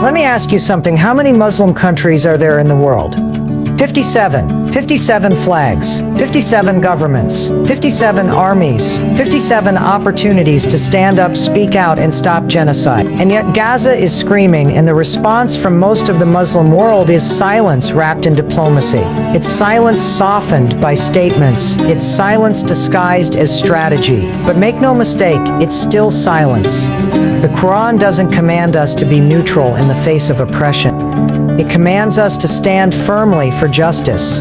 Let me ask you something. How many Muslim countries are there in the world? 57. 57 flags, 57 governments, 57 armies, 57 opportunities to stand up, speak out, and stop genocide. And yet Gaza is screaming, and the response from most of the Muslim world is silence wrapped in diplomacy. It's silence softened by statements. It's silence disguised as strategy. But make no mistake, it's still silence. The Quran doesn't command us to be neutral in the face of oppression. It commands us to stand firmly for justice,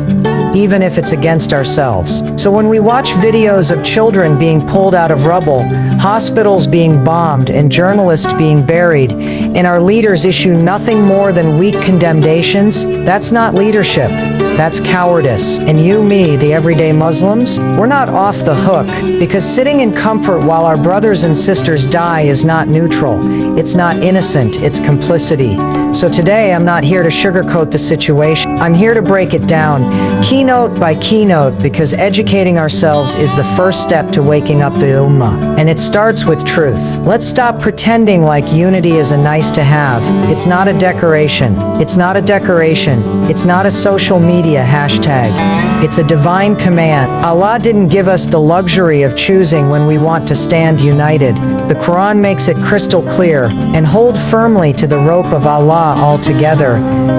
even if it's against ourselves. So when we watch videos of children being pulled out of rubble, hospitals being bombed, and journalists being buried, and our leaders issue nothing more than weak condemnations, that's not leadership. That's cowardice. And you, me, the everyday Muslims, we're not off the hook, because sitting in comfort while our brothers and sisters die is not neutral. It's not innocent, it's complicity. So today I'm not here to sugarcoat the situation. I'm here to break it down, keynote by keynote, because educating ourselves is the first step to waking up the Ummah. And it starts with truth. Let's stop pretending like unity is a nice to have. It's not a decoration. It's not a decoration. It's not a social media hashtag. It's a divine command. Allah didn't give us the luxury of choosing when we want to stand united. The Quran makes it crystal clear, and hold firmly to the rope of Allah altogether,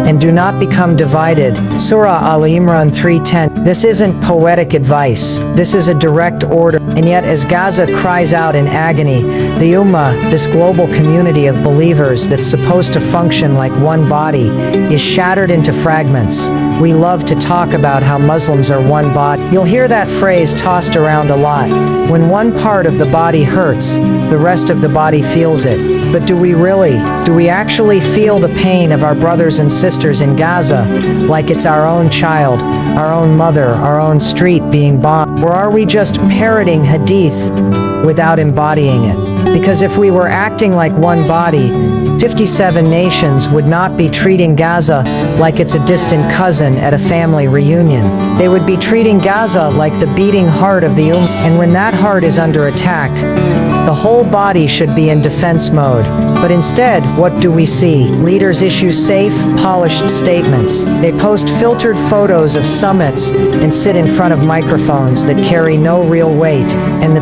and do not become divided. Surah Al-Imran 3:10. This isn't poetic advice. This is a direct order. And yet as Gaza cries out in agony, the Ummah, this global community of believers that's supposed to function like one body, is shattered into fragments. We love to talk about how Muslims are one body. You'll hear that phrase tossed around a lot. When one part of the body hurts, the rest of the body feels it. But do we really? Do we actually feel the pain of our brothers and sisters in Gaza like it's our own child, our own mother, our own street being bombed? Or are we just parroting hadith without embodying it? Because if we were acting like one body, 57 nations would not be treating Gaza like it's a distant cousin at a family reunion. They would be treating Gaza like the beating heart of the Ummah. And when that heart is under attack, the whole body should be in defense mode. But instead, what do we see? Leaders issue safe, polished statements. They post filtered photos of summits and sit in front of microphones that carry no real weight. And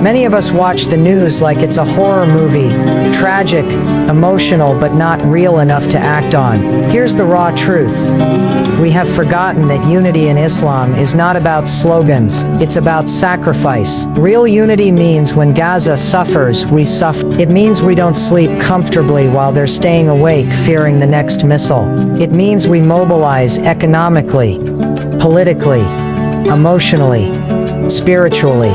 many of us watch the news like it's a horror movie, tragic, emotional, but not real enough to act on. Here's the raw truth. We have forgotten that unity in Islam is not about slogans, it's about sacrifice. Real unity means when Gaza suffers, we suffer. It means we don't sleep comfortably while they're staying awake fearing the next missile. It means we mobilize economically, politically, emotionally, spiritually,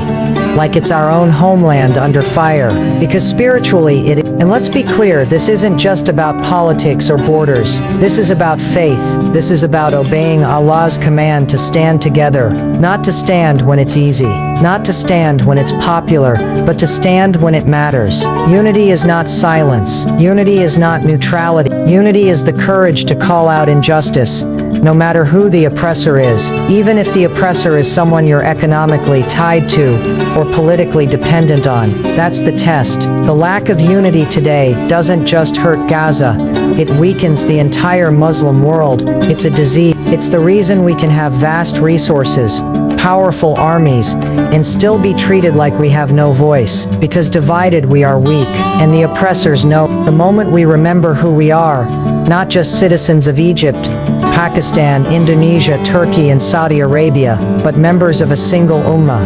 like it's our own homeland under fire, because spiritually it is. And let's be clear, this isn't just about politics or borders. This is about faith. This is about obeying Allah's command to stand together, not to stand when it's easy, not to stand when it's popular, but to stand when it matters. Unity is not silence. Unity is not neutrality. Unity is the courage to call out injustice, no matter who the oppressor is, even if the oppressor is someone you're economically tied to or politically dependent on. That's the test. The lack of unity today doesn't just hurt Gaza, it weakens the entire Muslim world. It's a disease. It's the reason we can have vast resources, powerful armies, and still be treated like we have no voice. Because divided we are weak, and the oppressors know. The moment we remember who we are, not just citizens of Egypt, Pakistan, Indonesia, Turkey, and Saudi Arabia, but members of a single ummah,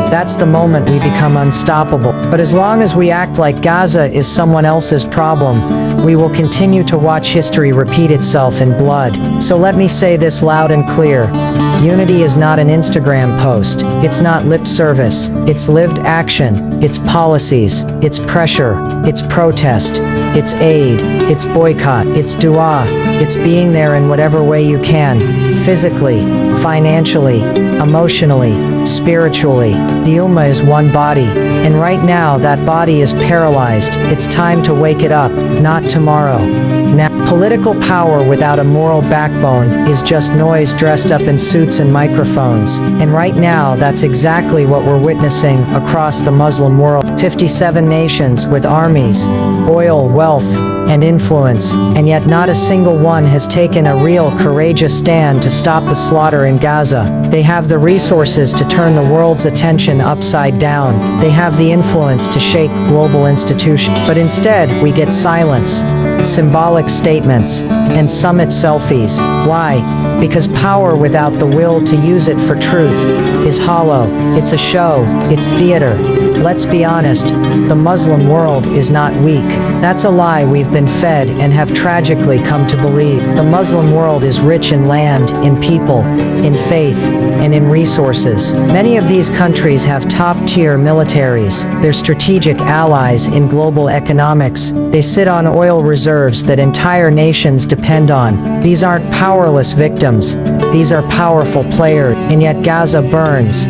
that's the moment we become unstoppable. But as long as we act like Gaza is someone else's problem, we will continue to watch history repeat itself in blood. So let me say this loud and clear. Unity is not an Instagram post. It's not lip service. It's lived action. It's policies. It's pressure. It's protest. It's aid. It's boycott. It's dua. It's being there in whatever way you can. Physically, financially, emotionally, spiritually. The Ummah is one body. And right now that body is paralyzed. It's time to wake it up, not tomorrow. Now, political power without a moral backbone is just noise dressed up in suits and microphones. And right now, that's exactly what we're witnessing across the Muslim world. 57 nations with armies, oil, wealth, and influence, and yet not a single one has taken a real courageous stand to stop the slaughter in Gaza. They have the resources to turn the world's attention upside down. They have the influence to shake global institutions. But instead, we get silence, symbolic statements, and summit selfies. Why? Because power without the will to use it for truth is hollow. It's a show. It's theater. Let's be honest, the Muslim world is not weak. That's a lie we've been fed and have tragically come to believe. The Muslim world is rich in land, in people, in faith, and in resources. Many of these countries have top-tier militaries. They're strategic allies in global economics. They sit on oil reserves that entire nations depend on. These aren't powerless victims. These are powerful players. And yet Gaza burns.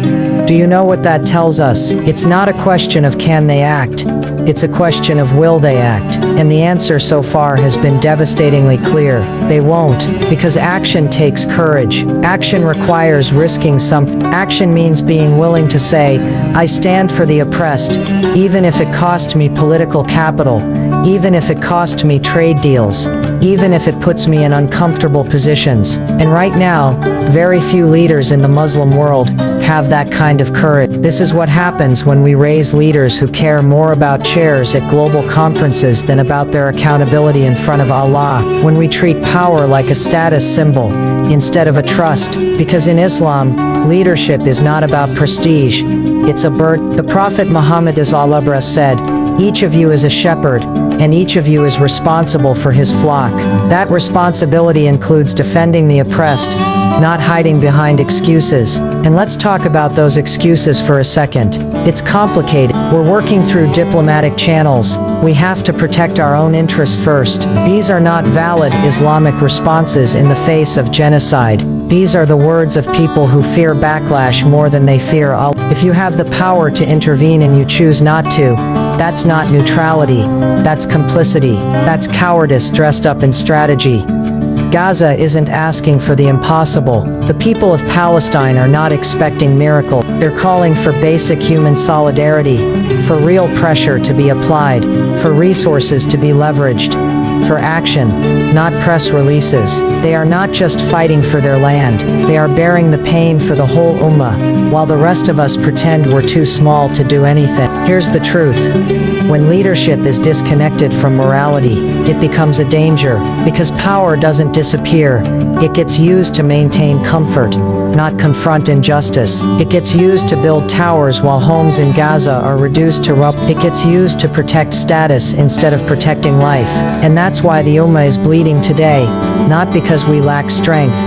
Do you know what that tells us? It's not a question of can they act. It's a question of will they act. And the answer so far has been devastatingly clear. They won't, because action takes courage. Action requires risking something. Action means being willing to say, I stand for the oppressed, even if it cost me political capital, even if it cost me trade deals, even if it puts me in uncomfortable positions. And right now, very few leaders in the Muslim world have that kind of courage. This is what happens when we raise leaders who care more about chairs at global conferences than about their accountability in front of Allah. When we treat power like a status symbol instead of a trust. Because in Islam, leadership is not about prestige. It's a burden. The Prophet Muhammad said, each of you is a shepherd, and each of you is responsible for his flock. That responsibility includes defending the oppressed, not hiding behind excuses. And let's talk about those excuses for a second. It's complicated. We're working through diplomatic channels. We have to protect our own interests first. These are not valid Islamic responses in the face of genocide. These are the words of people who fear backlash more than they fear Allah. If you have the power to intervene and you choose not to, that's not neutrality. That's complicity. That's cowardice dressed up in strategy. Gaza isn't asking for the impossible. The people of Palestine are not expecting miracles. They're calling for basic human solidarity, for real pressure to be applied, for resources to be leveraged, for action, not press releases. They are not just fighting for their land, they are bearing the pain for the whole Ummah, while the rest of us pretend we're too small to do anything. Here's the truth. When leadership is disconnected from morality, it becomes a danger, because power doesn't disappear. It gets used to maintain comfort, not confront injustice. It gets used to build towers while homes in Gaza are reduced to rubble. It gets used to protect status instead of protecting life. And that's why the Ummah is bleeding today, not because we lack strength,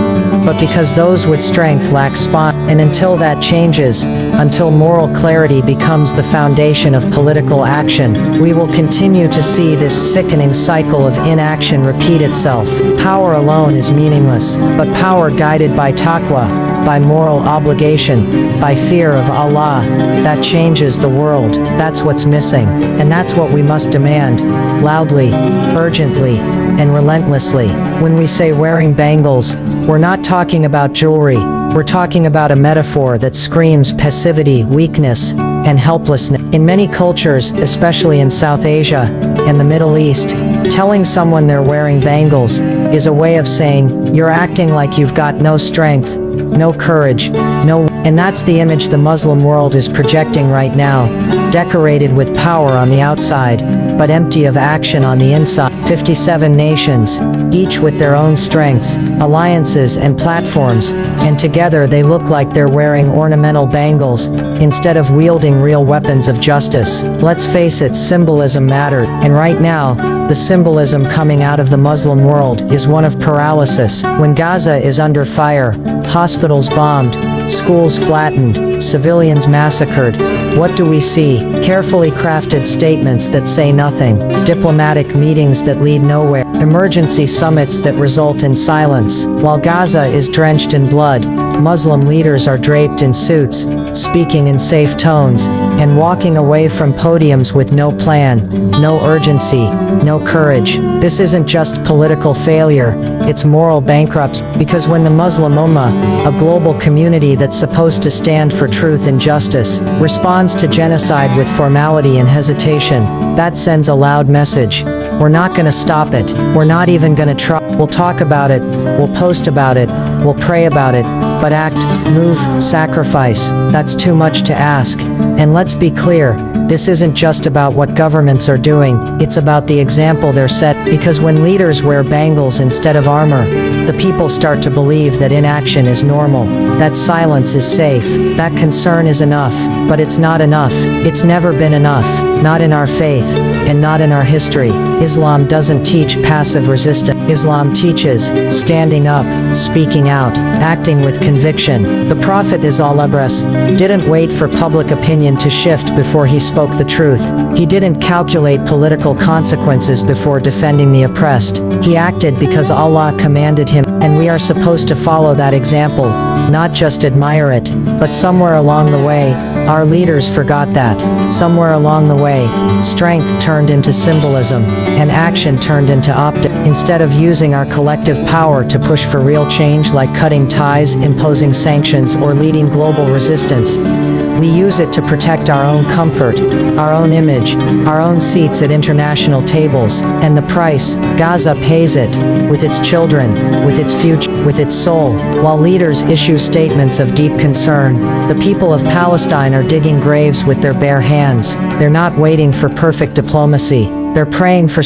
but because those with strength lack spine. And until that changes, until moral clarity becomes the foundation of political action, we will continue to see this sickening cycle of inaction repeat itself. Power alone is meaningless, but power guided by taqwa, by moral obligation, by fear of Allah, that changes the world. That's what's missing, and that's what we must demand, loudly, urgently, and relentlessly. When we say wearing bangles, we're not talking about jewelry. We're talking about a metaphor that screams passivity, weakness, and helplessness. In many cultures, especially in South Asia and the Middle East, telling someone they're wearing bangles is a way of saying, you're acting like you've got no strength, no courage, and that's the image the Muslim world is projecting right now, decorated with power on the outside, but empty of action on the inside. 57 nations, each with their own strength, alliances and platforms, and together they look like they're wearing ornamental bangles, instead of wielding real weapons of justice. Let's face it, symbolism mattered, and right now, the symbolism coming out of the Muslim world is one of paralysis. When Gaza is under fire, hospitals bombed, schools flattened, civilians massacred, what do we see? Carefully crafted statements that say nothing, diplomatic meetings that lead nowhere, emergency summits that result in silence. While Gaza is drenched in blood, Muslim leaders are draped in suits, speaking in safe tones, and walking away from podiums with no plan, no urgency, no courage. This isn't just political failure, it's moral bankruptcy. Because when the Muslim Ummah, a global community that's supposed to stand for truth and justice, responds to genocide with formality and hesitation, that sends a loud message. We're not gonna stop it. We're not even gonna try. We'll talk about it, we'll post about it, we'll pray about it, but act, move, sacrifice, that's too much to ask. And let's be clear, this isn't just about what governments are doing, it's about the example they're set, because when leaders wear bangles instead of armor, the people start to believe that inaction is normal, that silence is safe, that concern is enough, but it's not enough. It's never been enough, not in our faith, and not in our history. Islam doesn't teach passive resistance. Islam teaches standing up, speaking out, acting with conviction. The Prophet didn't wait for public opinion to shift before he spoke the truth. He didn't calculate political consequences before defending the oppressed. He acted because Allah commanded him, and we are supposed to follow that example, not just admire it. But somewhere along the way, our leaders forgot that. Somewhere along the way, strength turned into symbolism, and action turned into optics. Instead of using our collective power to push for real change like cutting ties, imposing sanctions, or leading global resistance, we use it to protect our own comfort, our own image, our own seats at international tables, and the price, Gaza pays it, with its children, with its future, with its soul. While leaders issue statements of deep concern, the people of Palestine are digging graves with their bare hands. They're not waiting for perfect diplomacy. They're praying for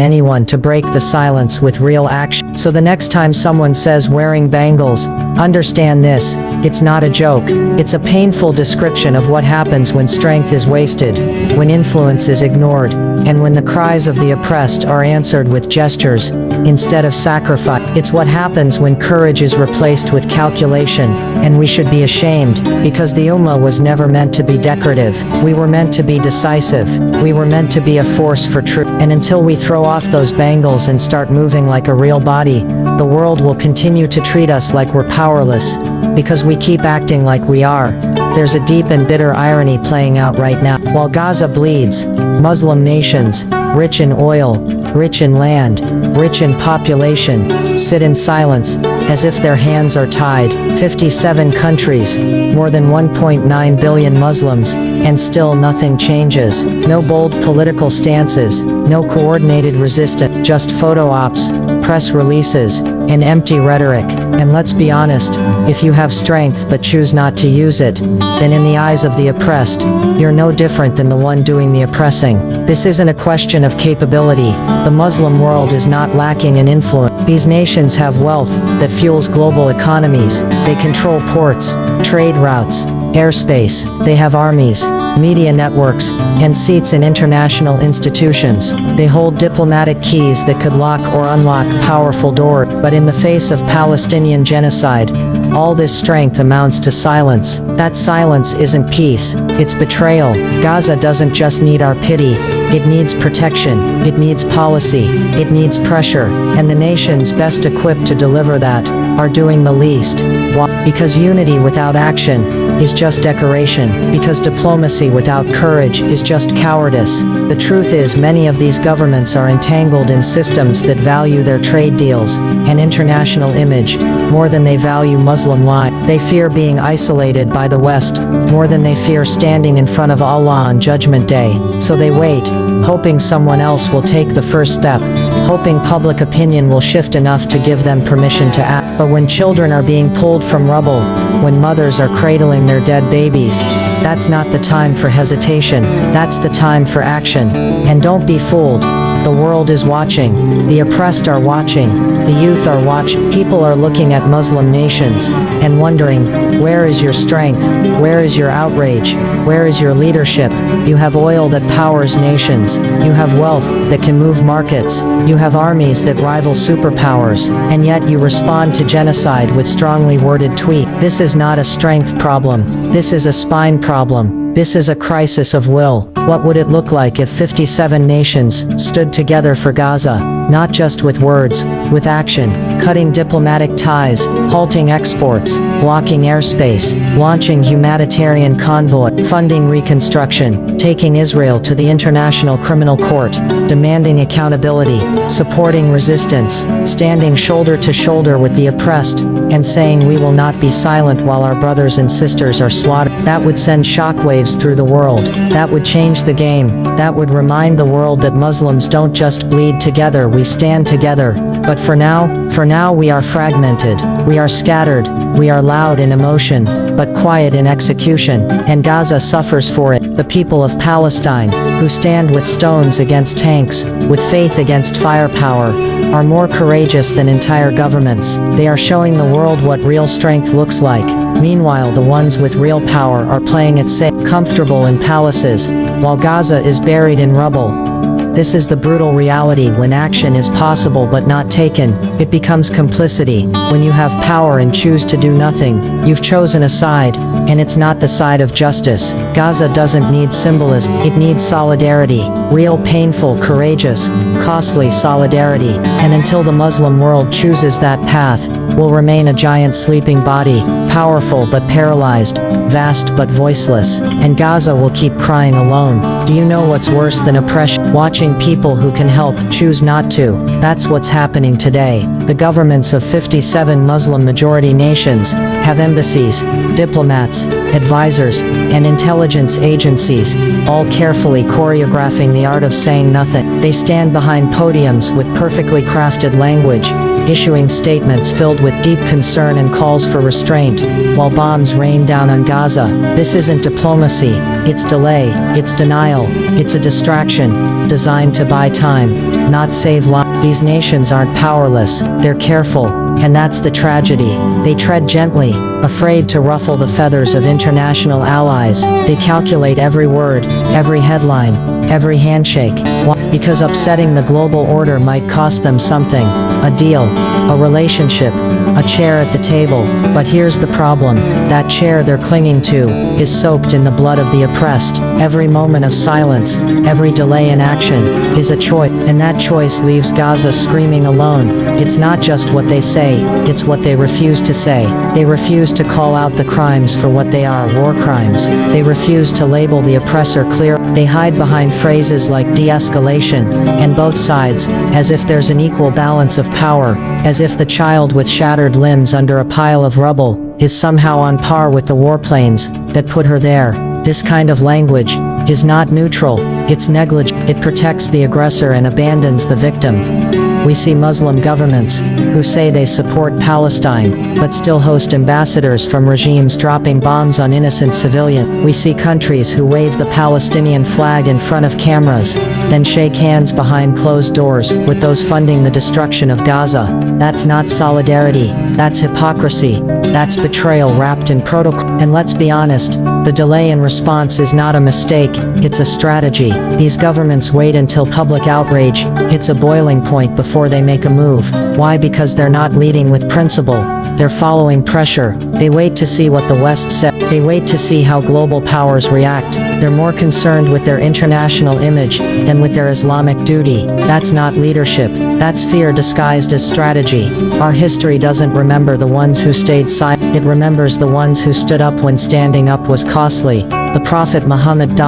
anyone to break the silence with real action. So the next time someone says wearing bangles, understand this, it's not a joke. It's a painful description of what happens when strength is wasted, when influence is ignored, and when the cries of the oppressed are answered with gestures, instead of sacrifice. It's what happens when courage is replaced with calculation, and we should be ashamed, because the Ummah was never meant to be decorative. We were meant to be decisive. We were meant to be a force for truth. And until we throw off those bangles and start moving like a real body, the world will continue to treat us like we're powerless, because we keep acting like we are. There's a deep and bitter irony playing out right now. While Gaza bleeds, Muslim nations, rich in oil, rich in land, rich in population, sit in silence, as if their hands are tied. 57 countries, more than 1.9 billion Muslims, and still nothing changes. No bold political stances, no coordinated resistance, just photo ops, press releases, and empty rhetoric. And let's be honest, if you have strength but choose not to use it, then in the eyes of the oppressed, you're no different than the one doing the oppressing. This isn't a question of capability. The Muslim world is not lacking in influence. These nations have wealth that fuels global economies. They control ports, trade routes, airspace. They have armies, media networks, and seats in international institutions. They hold diplomatic keys that could lock or unlock powerful doors. But in the face of Palestinian genocide, all this strength amounts to silence. That silence isn't peace, it's betrayal. Gaza doesn't just need our pity, it needs protection, it needs policy, it needs pressure, and the nations best equipped to deliver that are doing the least. Why? Because unity without action is just decoration. Because diplomacy without courage is just cowardice. The truth is, many of these governments are entangled in systems that value their trade deals and international image more than they value Muslim life. They fear being isolated by the West more than they fear standing in front of Allah on Judgment Day. So they wait, hoping someone else will take the first step, hoping public opinion will shift enough to give them permission to act. But when children are being pulled from rubble, when mothers are cradling their dead babies, that's not the time for hesitation, that's the time for action. And don't be fooled. The world is watching, the oppressed are watching, the youth are watching. People are looking at Muslim nations and wondering, where is your strength? Where is your outrage? Where is your leadership? You have oil that powers nations. You have wealth that can move markets. You have armies that rival superpowers. And yet you respond to genocide with strongly worded tweets. This is not a strength problem. This is a spine problem. This is a crisis of will. What would it look like if 57 nations stood together for Gaza, not just with words, with action, cutting diplomatic ties, halting exports, blocking airspace, launching humanitarian convoy, funding reconstruction, taking Israel to the International Criminal Court, demanding accountability, supporting resistance, standing shoulder to shoulder with the oppressed, and saying we will not be silent while our brothers and sisters are slaughtered. That would send shockwaves through the world. That would change the game. That would remind the world that Muslims don't just bleed together, we stand together. But for now we are fragmented, we are scattered, we are loud in emotion, but quiet in execution, and Gaza suffers for it. The people of Palestine, who stand with stones against tanks, with faith against firepower, are more courageous than entire governments. They are showing the world what real strength looks like. Meanwhile, the ones with real power are playing it safe, comfortable in palaces, while Gaza is buried in rubble. This is the brutal reality. When action is possible but not taken, it becomes complicity. When you have power and choose to do nothing, you've chosen a side, and it's not the side of justice. Gaza doesn't need symbolism, it needs solidarity. Real, painful, courageous, costly solidarity. And until the Muslim world chooses that path, will remain a giant sleeping body, powerful but paralyzed, vast but voiceless, and Gaza will keep crying alone. Do you know what's worse than oppression? Watching people who can help choose not to. That's what's happening today. The governments of 57 Muslim-majority nations have embassies, diplomats, advisors, and intelligence agencies, all carefully choreographing the art of saying nothing. They stand behind podiums with perfectly crafted language, issuing statements filled with deep concern and calls for restraint, while bombs rain down on Gaza. This isn't diplomacy, it's delay, it's denial, it's a distraction, designed to buy time, not save lives. These nations aren't powerless, they're careful, and that's the tragedy. They tread gently, afraid to ruffle the feathers of international allies. They calculate every word, every headline, every handshake. Why? Because upsetting the global order might cost them something. A deal, a relationship, a chair at the table. But here's the problem. That chair they're clinging to is soaked in the blood of the oppressed. Every moment of silence, every delay in action, is a choice. And that choice leaves Gaza screaming alone. It's not just what they say, it's what they refuse to say. They refuse to call out the crimes for what they are, war crimes. They refuse to label the oppressor clear. They hide behind phrases like de-escalation, and both sides, as if there's an equal balance of power, as if the child with shattered limbs under a pile of rubble is somehow on par with the warplanes that put her there. This kind of language is not neutral, it's negligent. It protects the aggressor and abandons the victim. We see Muslim governments who say they support Palestine, but still host ambassadors from regimes dropping bombs on innocent civilians. We see countries who wave the Palestinian flag in front of cameras, then shake hands behind closed doors with those funding the destruction of Gaza. That's not solidarity, that's hypocrisy, that's betrayal wrapped in protocol. And let's be honest, the delay in response is not a mistake, it's a strategy. These governments wait until public outrage hits a boiling point before they make a move. Why? Because they're not leading with principle. They're following pressure. They wait to see what the West says. They wait to see how global powers react. They're more concerned with their international image than with their Islamic duty. That's not leadership. That's fear disguised as strategy. Our history doesn't remember the ones who stayed silent. It remembers the ones who stood up when standing up was costly. The Prophet Muhammad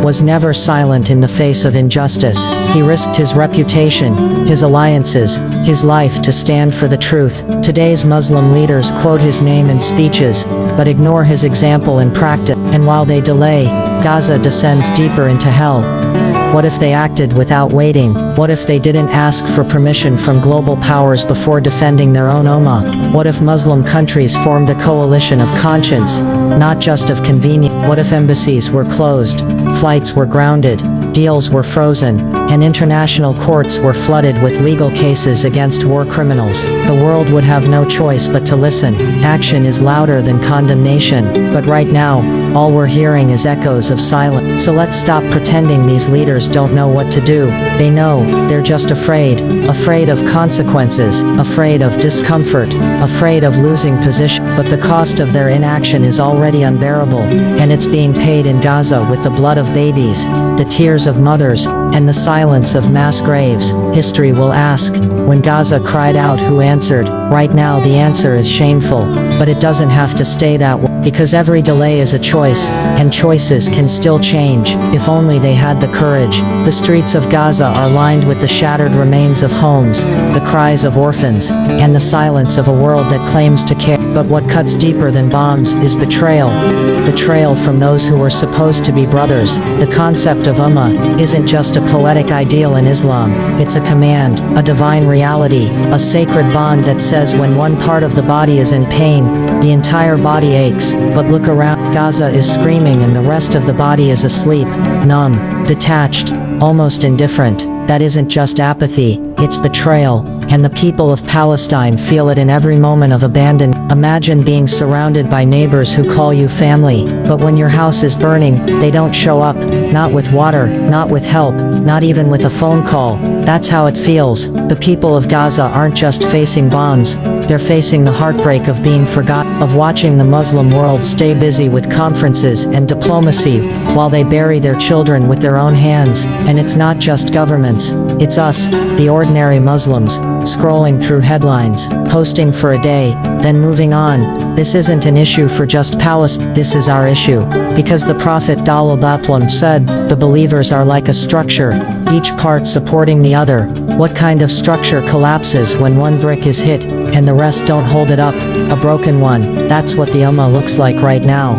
was never silent in the face of injustice. He risked his reputation, his alliances, his life to stand for the truth. Today's Muslim leaders quote his name in speeches, but ignore his example in practice. And while they delay, Gaza descends deeper into hell. What if they acted without waiting? What if they didn't ask for permission from global powers before defending their own Ummah? What if Muslim countries formed a coalition of conscience, not just of convenience? What if embassies were closed, flights were grounded, deals were frozen, and international courts were flooded with legal cases against war criminals? The world would have no choice but to listen. Action is louder than condemnation, but right now, all we're hearing is echoes of silence. So let's stop pretending these leaders don't know what to do. They know, they're just afraid of consequences, afraid of discomfort, afraid of losing position. But the cost of their inaction is already unbearable, and it's being paid in Gaza with the blood of babies, the tears of mothers, and the silence of mass graves. History will ask, when Gaza cried out, who answered? Right now the answer is shameful, but it doesn't have to stay that way. because every delay is a choice, and choices can still change, if only they had the courage. The streets of Gaza are lined with the shattered remains of homes, the cries of orphans, and the silence of a world that claims to care. But what cuts deeper than bombs is betrayal. Betrayal from those who were supposed to be brothers. The concept of Ummah isn't just a poetic ideal in Islam, it's a command, a divine reality, a sacred bond that says when one part of the body is in pain, the entire body aches. But look around, Gaza is screaming and the rest of the body is asleep, numb, detached, almost indifferent. That isn't just apathy, it's betrayal, and the people of Palestine feel it in every moment of abandon. Imagine being surrounded by neighbors who call you family, but when your house is burning, they don't show up, not with water, not with help, not even with a phone call. That's how it feels. The people of Gaza aren't just facing bombs, they're facing the heartbreak of being forgotten, of watching the Muslim world stay busy with conferences and diplomacy, while they bury their children with their own hands. And it's not just governments, it's us, the ordinary Muslims, scrolling through headlines, posting for a day, then moving on. This isn't an issue for just Palestine, this is our issue. Because the Prophet Help.Mel said, the believers are like a structure, each part supporting the other. What kind of structure collapses when one brick is hit, and the rest don't hold it up? A broken one. That's what the Ummah looks like right now.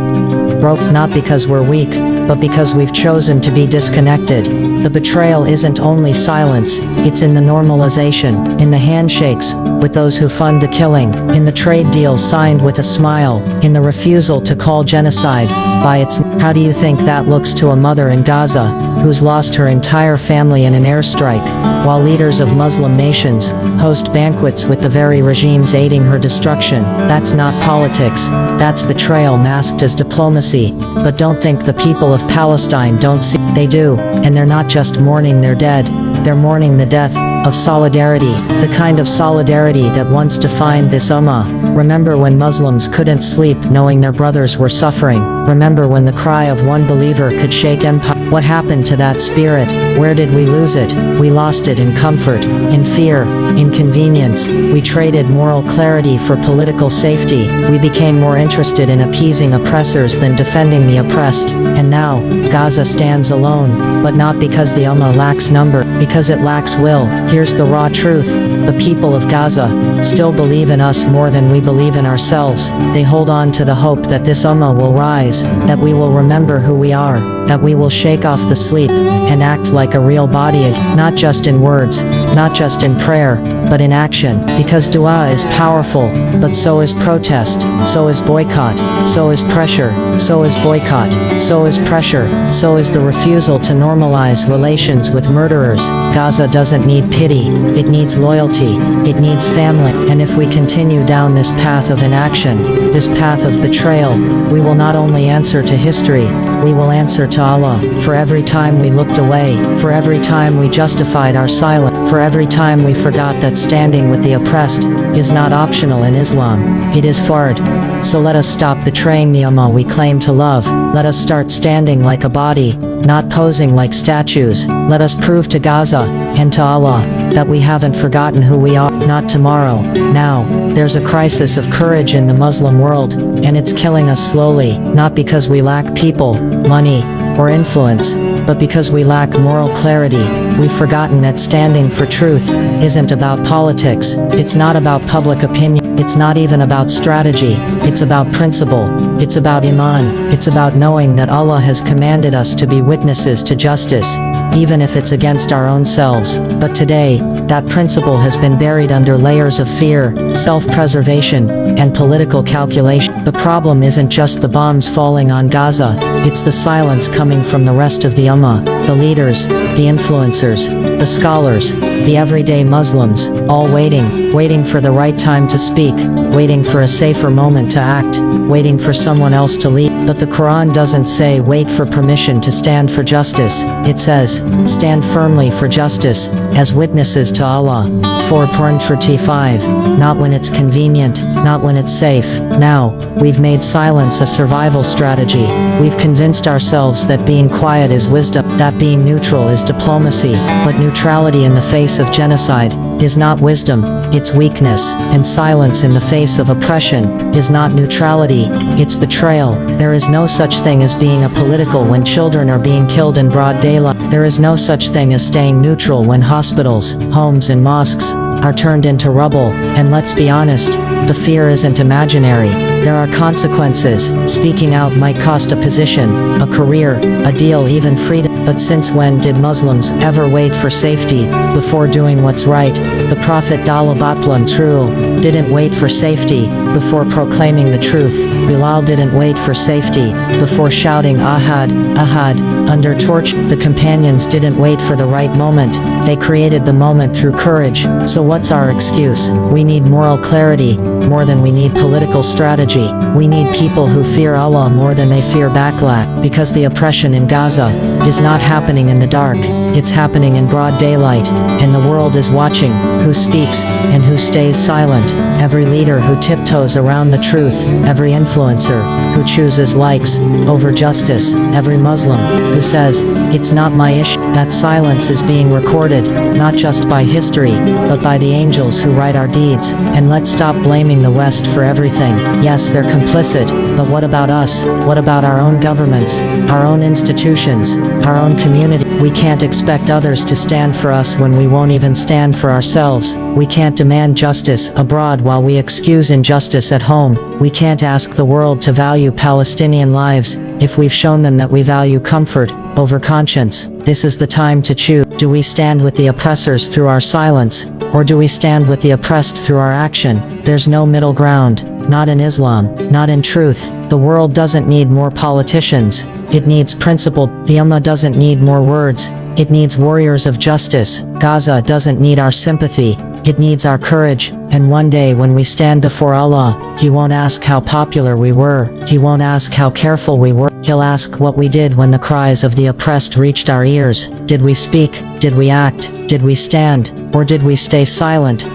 Broke not because we're weak, but because we've chosen to be disconnected. The betrayal isn't only silence, it's in the normalization, in the handshakes with those who fund the killing, in the trade deals signed with a smile, in the refusal to call genocide by its name. How do you think that looks to a mother in Gaza, who's lost her entire family in an airstrike, while leaders of Muslim nations host banquets with the very regimes aiding her destruction? That's not politics, that's betrayal masked as diplomacy. But don't think the people of Palestine don't see. They do, and they're not just mourning their dead, they're mourning the death of solidarity, the kind of solidarity that once defined this Ummah. Remember when Muslims couldn't sleep knowing their brothers were suffering? Remember when the cry of one believer could shake empire? What happened to that spirit? Where did we lose it? We lost it in comfort, in fear, in convenience. We traded moral clarity for political safety. We became more interested in appeasing oppressors than defending the oppressed. And now, Gaza stands alone, but not because the Ummah lacks number, because it lacks will. Here's the raw truth. The people of Gaza still believe in us more than we believe in ourselves. They hold on to the hope that this Ummah will rise, that we will remember who we are, that we will shake off the sleep and act like a real body, not just in words, not just in prayer, but in action. Because dua is powerful, but so is protest, so is boycott, so is pressure, so is boycott, so is pressure, so is the refusal to normalize relations with murderers. Gaza doesn't need pity, it needs loyalty, it needs family. And if we continue down this path of inaction, this path of betrayal, we will not only answer to history, we will answer to Allah. For every time we looked away, for every time we justified our silence, for every time we forgot that standing with the oppressed is not optional in Islam, it is fard. So let us stop betraying the Ummah we claim to love. Let us start standing like a body, not posing like statues. Let us prove to Gaza and to Allah that we haven't forgotten who we are. Not tomorrow, now. There's a crisis of courage in the Muslim world, and it's killing us slowly, not because we lack people, money, or influence, but because we lack moral clarity. We've forgotten that standing for truth isn't about politics, it's not about public opinion, it's not even about strategy, it's about principle, it's about iman, it's about knowing that Allah has commanded us to be witnesses to justice, even if it's against our own selves. But today, that principle has been buried under layers of fear, self-preservation, and political calculation. The problem isn't just the bombs falling on Gaza, it's the silence coming from the rest of the Ummah, the leaders, the influencers, the scholars, the everyday Muslims, all waiting for the right time to speak, waiting for a safer moment to act, waiting for someone else to lead. But the Quran doesn't say wait for permission to stand for justice, it says, stand firmly for justice, as witnesses to Allah. 4:35. Not when it's convenient, not when it's safe. Now, we've made silence a survival strategy. We've convinced ourselves that being quiet is wisdom, that being neutral is diplomacy, but neutrality in the face of genocide is not wisdom, it's weakness, and silence in the face of oppression is not neutrality, it's betrayal. There is no such thing as being apolitical when children are being killed in broad daylight. There is no such thing as staying neutral when hospitals, homes and mosques are turned into rubble. And let's be honest, the fear isn't imaginary. There are consequences. Speaking out might cost a position, a career, a deal, even freedom. But since when did Muslims ever wait for safety before doing what's right? The Prophet ﷺ didn't wait for safety before proclaiming the truth. Bilal didn't wait for safety before shouting Ahad, Ahad, under torture. The companions didn't wait for the right moment. They created the moment through courage. So what's our excuse? We need moral clarity more than we need political strategy. We need people who fear Allah more than they fear backlash. Because the oppression in Gaza is not happening in the dark, it's happening in broad daylight, and the world is watching who speaks and who stays silent. Every leader who tiptoes around the truth, every influencer who chooses likes over justice, every Muslim who says, it's not my issue. That silence is being recorded, not just by history, but by the angels who write our deeds. And let's stop blaming the West for everything. Yes, they're complicit, but what about us? What about our own governments, our own institutions, our own community? We can't expect others to stand for us when we won't even stand for ourselves. We can't demand justice abroad while we excuse injustice at home. We can't ask the world to value Palestinian lives if we've shown them that we value comfort over conscience. This is the time to choose. Do we stand with the oppressors through our silence, or do we stand with the oppressed through our action? There's no middle ground, not in Islam, not in truth. The world doesn't need more politicians, it needs principle. The Ummah doesn't need more words, it needs warriors of justice. Gaza doesn't need our sympathy, it needs our courage. And one day when we stand before Allah, He won't ask how popular we were, He won't ask how careful we were. He'll ask what we did when the cries of the oppressed reached our ears. Did we speak? Did we act? Did we stand? Or did we stay silent?